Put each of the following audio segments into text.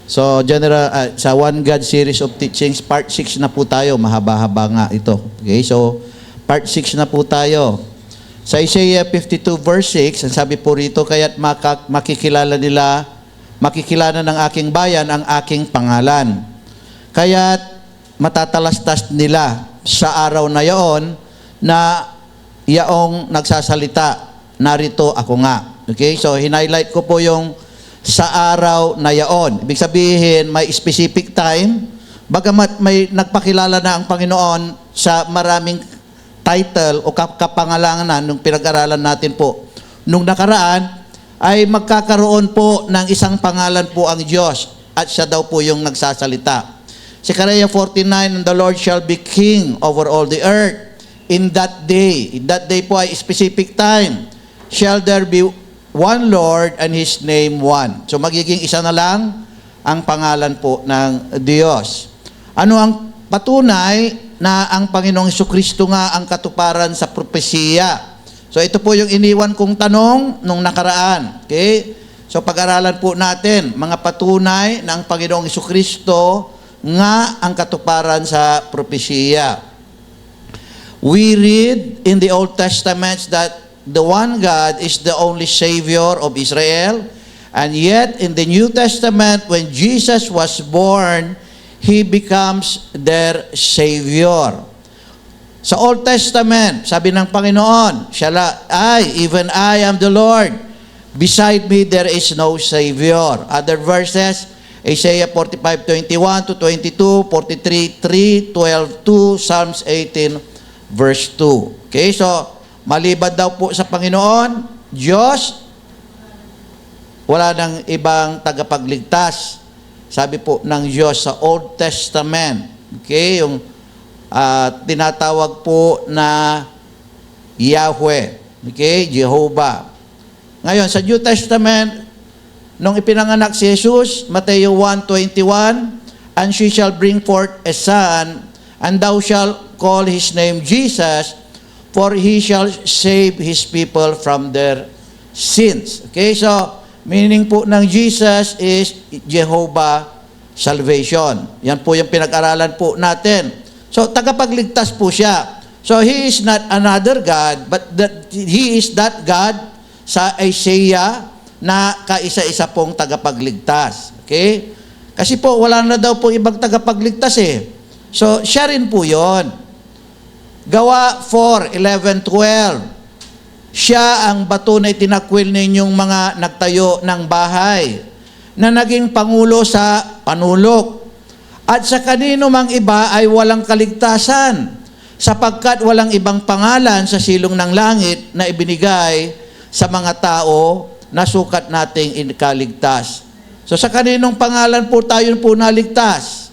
So, sa One God series of teachings, part 6 na po tayo. Mahaba-haba nga ito. Okay, so, part 6 na po tayo. Sa Isaiah 52 verse 6, ang sabi po rito, kaya't makikilala ng aking bayan ang aking pangalan. Kaya't matatalastas nila sa araw na yaon na yaong nagsasalita, narito ako nga. Okay, so hinighlight ko po yung sa araw na yaon. Ibig sabihin, may specific time, bagamat may nagpakilala na ang Panginoon sa maraming title o kapangalangan nung pinag-aralan natin po. Nung nakaraan, ay magkakaroon po ng isang pangalan po ang Diyos at siya daw po yung nagsasalita. Zechariah 49, and the Lord shall be king over all the earth. In that day po ay specific time, shall there be one Lord and His name one. So magiging isa na lang ang pangalan po ng Diyos. Ano ang patunay na ang Panginoong Jesucristo nga ang katuparan sa propesiya? So ito po yung iniwan kong tanong nung nakaraan. Okay? So pag-aralan po natin, mga patunay na ang Panginoong Jesucristo nga ang katuparan sa propesiya. We read in the Old Testament that the one God is the only Savior of Israel, and yet in the New Testament, when Jesus was born, He becomes their Savior. Sa Old Testament, sabi ng Panginoon, even I am the Lord. Beside me, there is no Savior. Other verses, Isaiah 45:21 to 22, 43:3, 12:2, Psalms 18, verse 2. Okay, so, maliban daw po sa Panginoon, Diyos, wala nang ibang tagapagligtas. Sabi po ng Diyos sa Old Testament. Okay, yung tinatawag po na Yahweh. Okay, Jehovah. Ngayon, sa New Testament, nung ipinanganak si Jesus, Mateo 1:21, and she shall bring forth a son, and thou shalt call his name Jesus, for he shall save his people from their sins. Okay, so, meaning po ng Jesus is Jehovah Salvation. Yan po yung pinag-aralan po natin. So, tagapagligtas po siya. So, He is not another God, but He is that God sa Isaiah na kaisa-isa pong tagapagligtas. Okay? Kasi po, wala na daw po ibang tagapagligtas eh. So, siya rin po yun. Gawa 4:11-12. Siya ang bato na itinakwil ninyong mga nagtayo ng bahay, na naging pangulo sa panulok. At sa kanino mang iba ay walang kaligtasan, sapagkat walang ibang pangalan sa silong ng langit na ibinigay sa mga tao na sukat nating ikaligtas. So sa kaninong pangalan po tayo po naligtas?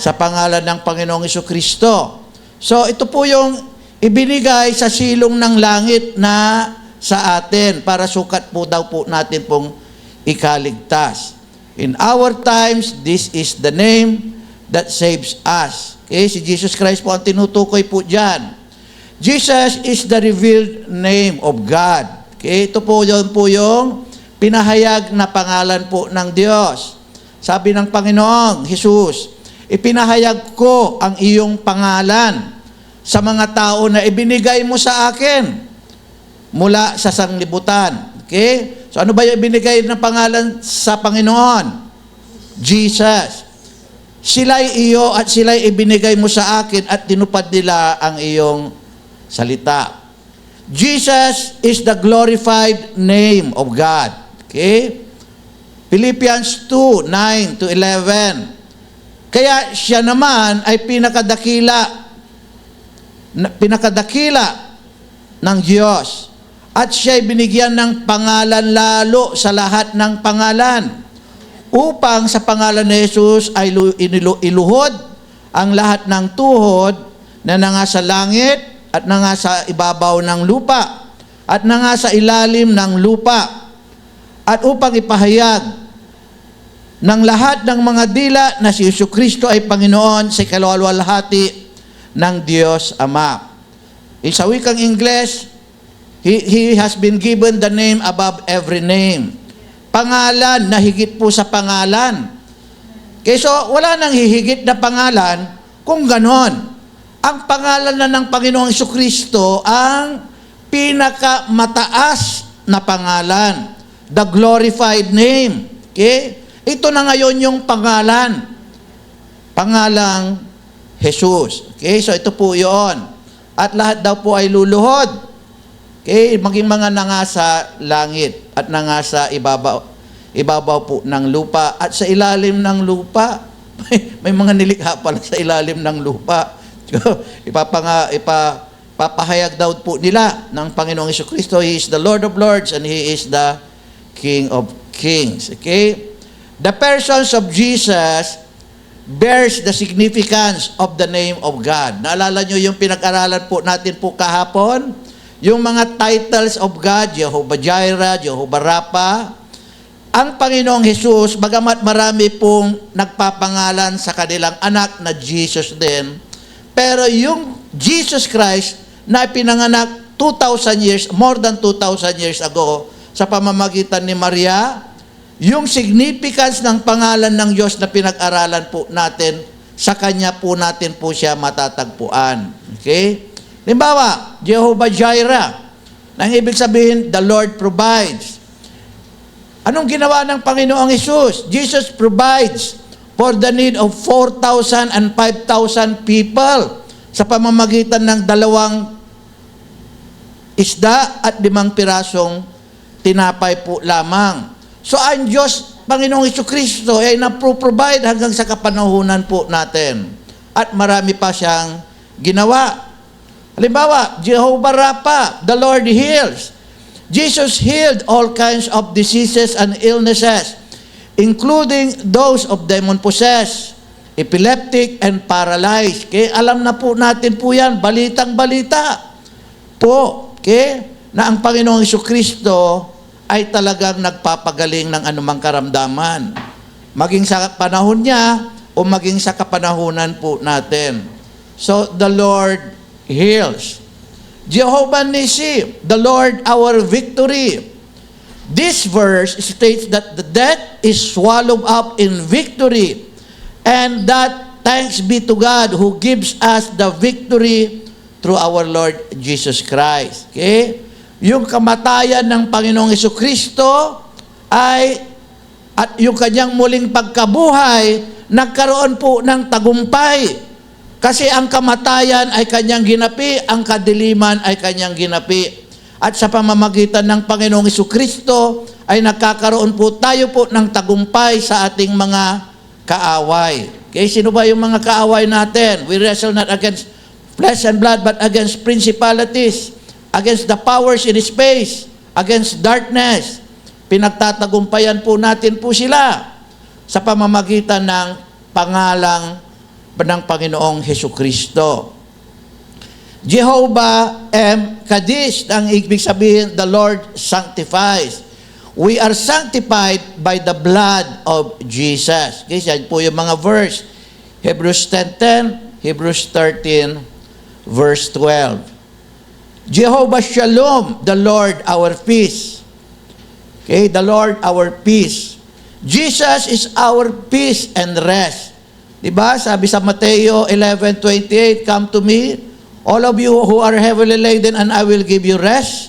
Sa pangalan ng Panginoong Jesucristo. So ito po yung ibinigay sa silong ng langit na sa atin para sukat po daw po natin pong ikaligtas. In our times, this is the name that saves us. Okay, si Jesus Christ po ang tinutukoy po dyan. Jesus is the revealed name of God. Okay, ito po yung pinahayag na pangalan po ng Diyos. Sabi ng Panginoong Jesus, ipinahayag ko ang iyong pangalan sa mga tao na ibinigay mo sa akin mula sa sanglibutan. Okay? So ano ba yung ibinigay ng pangalan sa Panginoon? Jesus. Sila'y iyo at sila'y ibinigay mo sa akin at tinupad nila ang iyong salita. Jesus is the glorified name of God. Okay? Philippians 2:9-11. Kaya siya naman ay pinakadakila ng Diyos. At siya'y binigyan ng pangalan lalo sa lahat ng pangalan, upang sa pangalan ni Jesus ay iluhod ang lahat ng tuhod na nanga sa langit at nanga sa ibabaw ng lupa at nanga sa ilalim ng lupa, at upang ipahayag ng lahat ng mga dila na si Jesucristo ay Panginoon sa kaluwalhati ng Diyos Ama. Sa wikang Ingles, He has been given the name above every name. Pangalan na higit po sa pangalan. Okay, so wala nang hihigit na pangalan kung ganon. Ang pangalan na ng Panginoong Jesucristo ang pinakamataas na pangalan. The glorified name. Okay? Ito na ngayon yung pangalan. Pangalang Jesus. Okay? So ito po yun. At lahat daw po ay luluhod. Okay? Maging mga nangasa langit at nangasa ibabaw po ng lupa at sa ilalim ng lupa. May mga nilikha pala sa ilalim ng lupa. Papahayag daw po nila ng Panginoong Jesucristo, He is the Lord of Lords and He is the King of Kings. Okay? The persons of Jesus bears the significance of the name of God. Naalala nyo yung pinag-aralan po natin po kahapon? Yung mga titles of God, Jehovah Jireh, Jehovah Rapha. Ang Panginoong Jesus, bagamat marami pong nagpapangalan sa kanilang anak na Jesus din, pero yung Jesus Christ na pinanganak 2,000 years, more than 2,000 years ago, sa pamamagitan ni Maria, yung significance ng pangalan ng Diyos na pinag-aralan po natin, sa Kanya po natin po siya matatagpuan. Okay? Halimbawa, Jehovah Jireh, nang ibig sabihin, the Lord provides. Anong ginawa ng Panginoong Jesus? Jesus provides for the need of 4,000 and 5,000 people sa pamamagitan ng 2 isda at 5 pirasong tinapay po lamang. So ang Diyos, Panginoong Jesucristo, ay napro-provide hanggang sa kapanahunan po natin. At marami pa siyang ginawa. Halimbawa, Jehovah Rapha, the Lord heals. Jesus healed all kinds of diseases and illnesses, including those of demon-possessed, epileptic, and paralyzed. Okay? Alam na po natin po yan, balitang-balita po, okay? Na ang Panginoong Jesucristo ay talagang nagpapagaling ng anumang karamdaman. Maging sa panahon niya o maging sa kapanahunan po natin. So, the Lord heals. Jehovah Nissi, the Lord our victory. This verse states that the death is swallowed up in victory, and that thanks be to God who gives us the victory through our Lord Jesus Christ. Okay? Yung kamatayan ng Panginoong Jesucristo ay, at yung kanyang muling pagkabuhay, nagkaroon po ng tagumpay. Kasi ang kamatayan ay kanyang ginapi, ang kadiliman ay kanyang ginapi. At sa pamamagitan ng Panginoong Jesucristo ay nagkakaroon po tayo po ng tagumpay sa ating mga kaaway. Okay, sino ba yung mga kaaway natin? We wrestle not against flesh and blood, but against principalities, against the powers in space, against darkness. Pinagtatagumpayan po natin po sila sa pamamagitan ng pangalang ng Panginoong Jesucristo. Jehovah Kadesh, ang ibig sabihin, the Lord sanctifies. We are sanctified by the blood of Jesus. Okay, yan po yung mga verse. Hebrews 10:10, Hebrews 13, verse 12. Jehovah Shalom, the Lord our peace. Okay, the Lord our peace. Jesus is our peace and rest. Diba? Sabi sa Mateo 11:28, come to me, all of you who are heavily laden, and I will give you rest.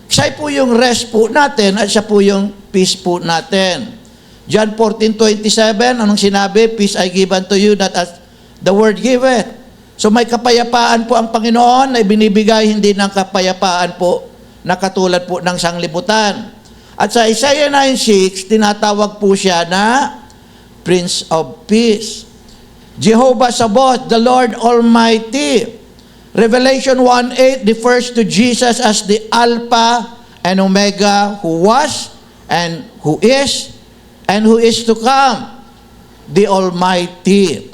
Siya po yung rest po natin at siya po yung peace po natin. John 14:27, anong sinabi? Peace I give unto you, not as the world giveth. So may kapayapaan po ang Panginoon na ibinibigay, hindi ng kapayapaan po na katulad po ng sanglibutan. At sa Isaiah 9:6, tinatawag po siya na Prince of Peace. Jehovah Sabaoth, the Lord Almighty. Revelation 1:8 refers to Jesus as the Alpha and Omega, who was and who is to come, the Almighty.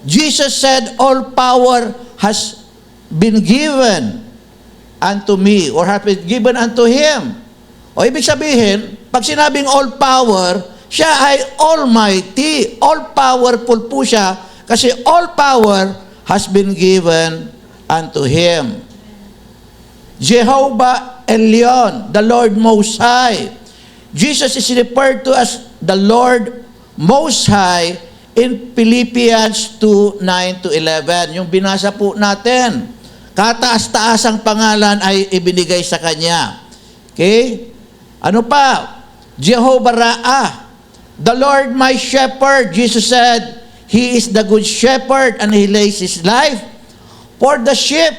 Jesus said, all power has been given unto me, or has been given unto Him. O ibig sabihin, pag sinabing all power, siya ay Almighty. All powerful po siya, kasi all power has been given unto Him. Jehovah Elyon, the Lord Most High. Jesus is referred to as the Lord Most High in Philippians 2:9-11. Yung binasa po natin. Kataas-taasang pangalan ay ibinigay sa Kanya. Okay? Ano pa? Jehovah Ra'ah, the Lord my shepherd. Jesus said, He is the good shepherd and He lays His life for the sheep.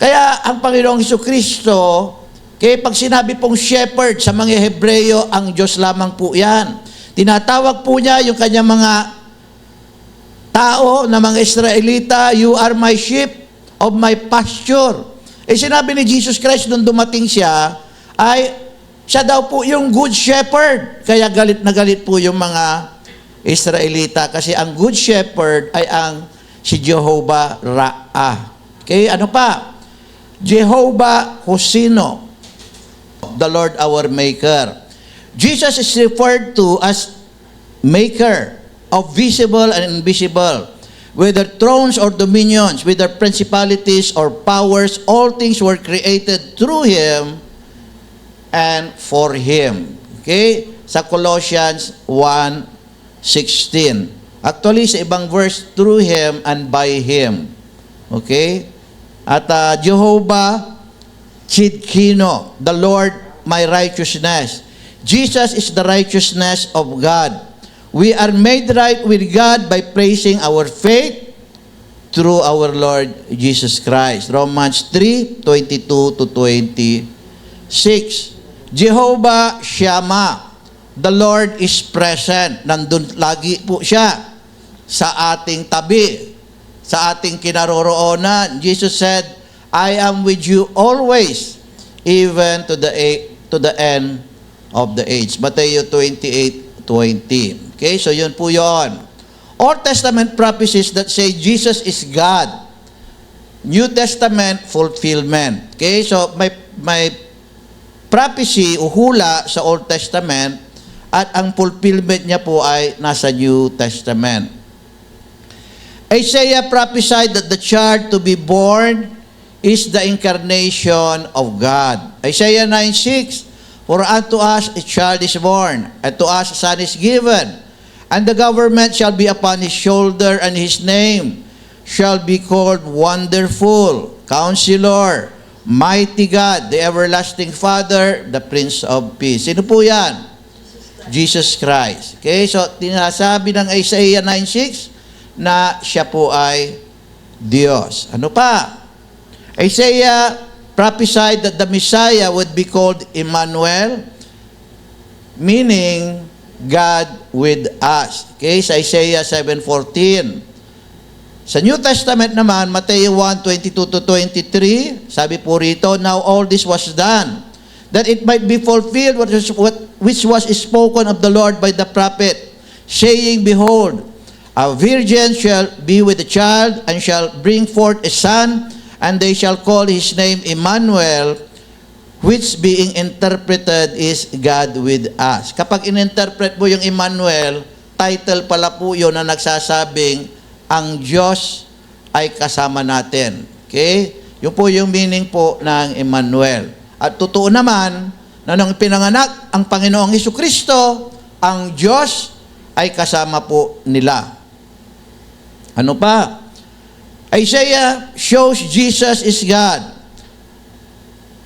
Kaya ang Panginoong Jesucristo, kaya pag sinabi pong shepherd sa mga Hebreyo, ang Diyos lamang po yan. Tinatawag po niya yung kanyang mga tao na mga Israelita, you are my sheep of my pasture. Sinabi ni Jesus Christ nung dumating siya, ay siya daw po yung good shepherd. Kaya galit na galit po yung mga Israelita kasi ang good shepherd ay ang si Jehovah Ra'ah. Okay, ano pa? Jehovah Hosino, the Lord our Maker. Jesus is referred to as Maker of visible and invisible, whether thrones or dominions, whether principalities or powers, all things were created through Him and for Him. Okay? Sa Colossians 1:16. Actually, sa ibang verse, through Him and by Him. Okay? At Jehovah Chidkino, the Lord my righteousness. Jesus is the righteousness of God. We are made right with God by praising our faith through our Lord Jesus Christ. Romans 3:22-26. Jehovah Shammah, the Lord is present. Nandun lagi po siya sa ating tabi, sa ating kinaroroonan. Jesus said, I am with you always, even to the end of the age. Matthew 28:20. Okay, so yun po yun. Old Testament prophecies that say Jesus is God. New Testament fulfillment. Okay, so may prophecy o hula sa Old Testament at ang fulfillment niya po ay nasa New Testament. Isaiah prophesied that the child to be born is the incarnation of God. Isaiah 9:6, for unto us a child is born, and to us a son is given, and the government shall be upon his shoulder, and his name shall be called Wonderful, Counselor, Mighty God, the Everlasting Father, the Prince of Peace. Sino po yan? Jesus Christ. Okay, so tinasabi ng Isaiah 9:6 na siya po ay Diyos. Ano pa? Isaiah prophesied that the Messiah would be called Emmanuel, meaning God with us. Okay, sa Isaiah 7:14. Sa New Testament naman, Matthew 1:22-23, sabi po rito, now all this was done, that it might be fulfilled which was spoken of the Lord by the prophet, saying, behold, a virgin shall be with a child, and shall bring forth a son, and they shall call his name Emmanuel, which being interpreted is God with us. Kapag in-interpret mo yung Emmanuel, title pala po yun na nagsasabing, ang Diyos ay kasama natin. Okay? Yun po yung meaning po ng Emmanuel. At totoo naman, na nung pinanganak ang Panginoong Jesucristo, ang Diyos ay kasama po nila. Ano pa? Isaiah shows Jesus is God.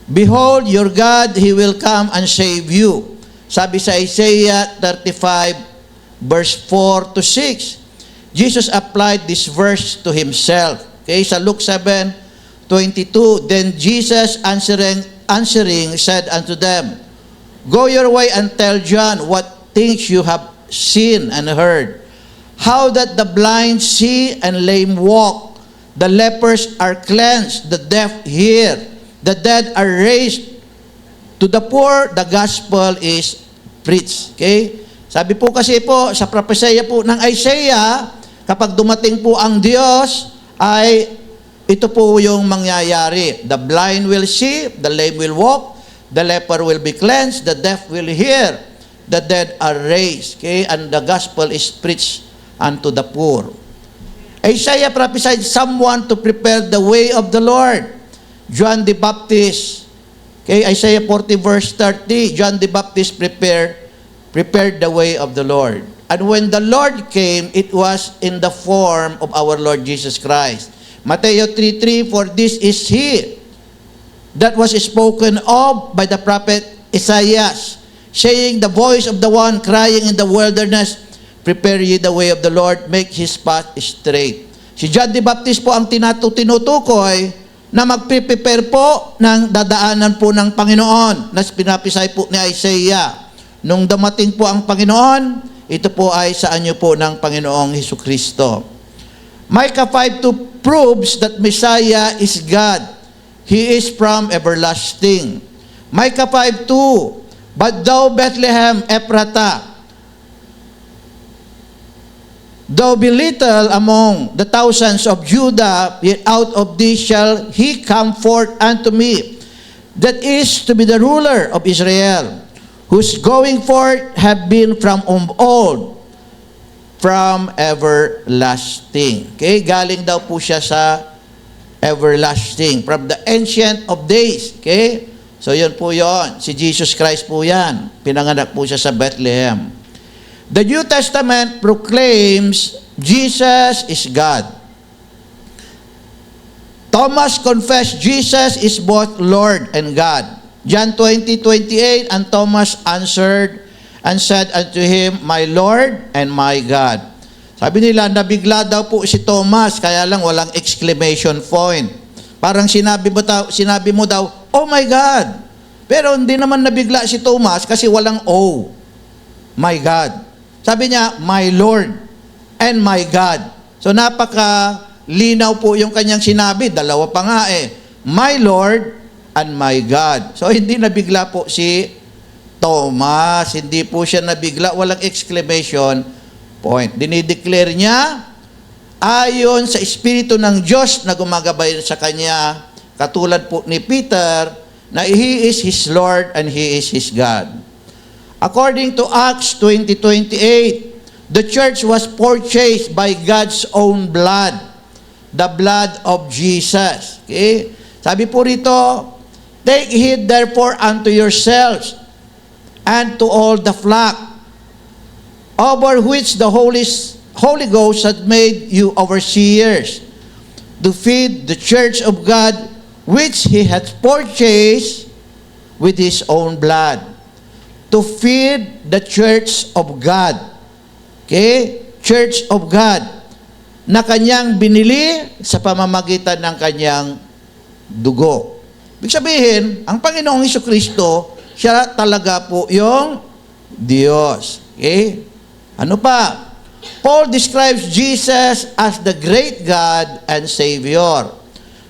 Behold, your God, He will come and save you. Sabi sa Isaiah 35:4-6. Jesus applied this verse to Himself. Okay, sa Luke 7:22, then Jesus answering said unto them, go your way and tell John what things you have seen and heard, how that the blind see and lame walk, the lepers are cleansed, the deaf hear, the dead are raised, to the poor the gospel is preached. Okay? Sabi po kasi po sa propesya po ng Isaiah, kapag dumating po ang Diyos, ay ito po yung mangyayari. The blind will see, the lame will walk, the leper will be cleansed, the deaf will hear, the dead are raised. Okay? And the gospel is preached unto the poor. Isaiah prophesied someone to prepare the way of the Lord. John the Baptist. Okay, Isaiah 40:30, John the Baptist prepared the way of the Lord. And when the Lord came, it was in the form of our Lord Jesus Christ. Matthew 3:3, for this is He that was spoken of by the prophet Isaiah, saying, the voice of the one crying in the wilderness, prepare ye the way of the Lord, make His path straight. Si John the Baptist po ang tinutukoy na magpe-prepare po ng dadaanan po ng Panginoon na pinapisay po ni Isaiah. Nung dumating po ang Panginoon, ito po ay sa anyo po ng Panginoong Hesukristo. Micah 5:2 proves that Messiah is God. He is from everlasting. Micah 5:2, but thou Bethlehem Ephratah, thou be little among the thousands of Judah, yet out of thee shall he come forth unto me, that is to be the ruler of Israel, whose going forth have been from old, from everlasting. Okay, galing daw po siya sa everlasting, from the ancient of days. Okay, so yun po yun. Si Jesus Christ po yan. Pinanganak po siya sa Bethlehem. The New Testament proclaims Jesus is God. Thomas confessed Jesus is both Lord and God. John 20:28, and Thomas answered and said unto him, my Lord and my God. Sabi nila, nabigla daw po si Thomas, kaya lang walang exclamation point. Parang sinabi mo daw, oh my God. Pero hindi naman nabigla si Thomas kasi walang oh. My God. Sabi niya, my Lord and my God. So napaka-linaw po yung kanyang sinabi. Dalawa pa nga eh. My Lord and my God. So hindi nabigla po si Thomas. Hindi po siya nabigla. Walang exclamation point. Dinideclare niya, ayon sa Espiritu ng Diyos na gumagabay sa kanya, katulad po ni Peter, na He is His Lord and He is His God. According to Acts 20:28, the church was purchased by God's own blood, the blood of Jesus. Okay? Sabi po rito, take heed therefore unto yourselves and to all the flock, over which the Holy Ghost hath made you overseers, to feed the church of God, which He hath purchased with His own blood. To feed the church of God. Okay? Church of God. Na kanyang binili sa pamamagitan ng kanyang dugo. Ibig sabihin, ang Panginoong Hesukristo, siya talaga po yung Diyos. Okay? Ano pa? Paul describes Jesus as the great God and Savior.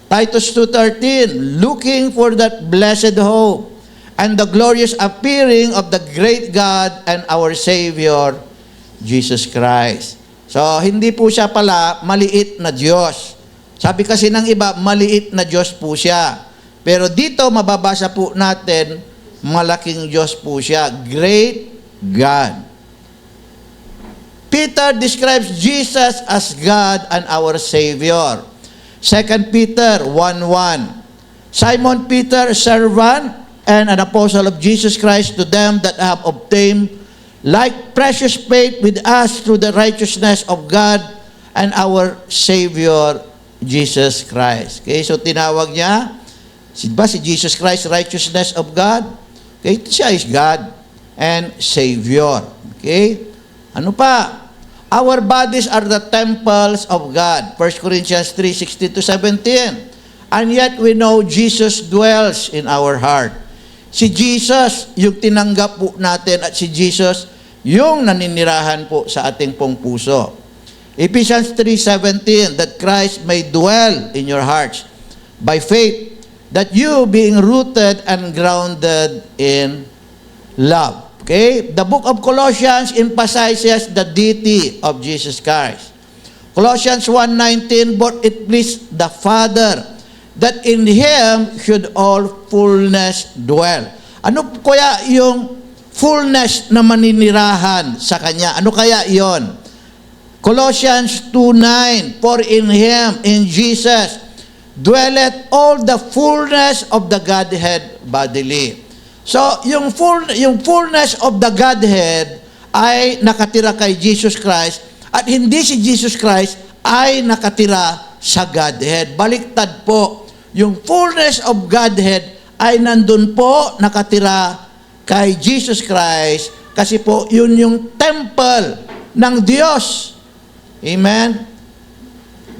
Titus 2:13, looking for that blessed hope and the glorious appearing of the great God and our Savior, Jesus Christ. So, hindi po siya pala maliit na Diyos. Sabi kasi ng iba, maliit na Diyos po siya. Pero dito, mababasa po natin, malaking Diyos po siya. Great God. Peter describes Jesus as God and our Savior. 2 Peter 1:1. Simon Peter, servant and an apostle of Jesus Christ, to them that have obtained like precious faith with us through the righteousness of God and our Savior, Jesus Christ. Okay, so tinawag niya, si Jesus Christ, righteousness of God? Okay, siya is God and Savior. Okay, ano pa? Our bodies are the temples of God. 1 Corinthians 3:16-17. And yet we know Jesus dwells in our heart. Si Jesus, yung tinanggap po natin, at si Jesus, yung naninirahan po sa ating pong puso. Ephesians 3:17, that Christ may dwell in your hearts by faith, that you being rooted and grounded in love. Okay? The book of Colossians emphasizes the deity of Jesus Christ. Colossians 1:19, but it pleased the Father that in Him should all fullness dwell. Ano kaya yung fullness na maninirahan sa Kanya? Ano kaya yon? Colossians 2:9, for in Him, in Jesus, dwelleth all the fullness of the Godhead bodily. So, yung fullness of the Godhead ay nakatira kay Jesus Christ at hindi si Jesus Christ ay nakatira sa Godhead. Baliktad po. Yung fullness of Godhead ay nandun po nakatira kay Jesus Christ kasi po yun yung temple ng Diyos. Amen?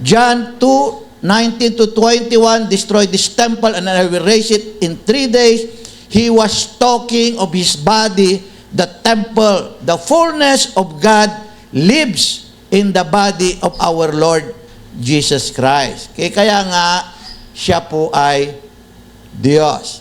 John 2:19 to 21, destroy this temple and I will raise it in 3 days. He was talking of His body, the temple. The fullness of God lives in the body of our Lord Jesus Christ. Kaya nga, siya po ay Diyos.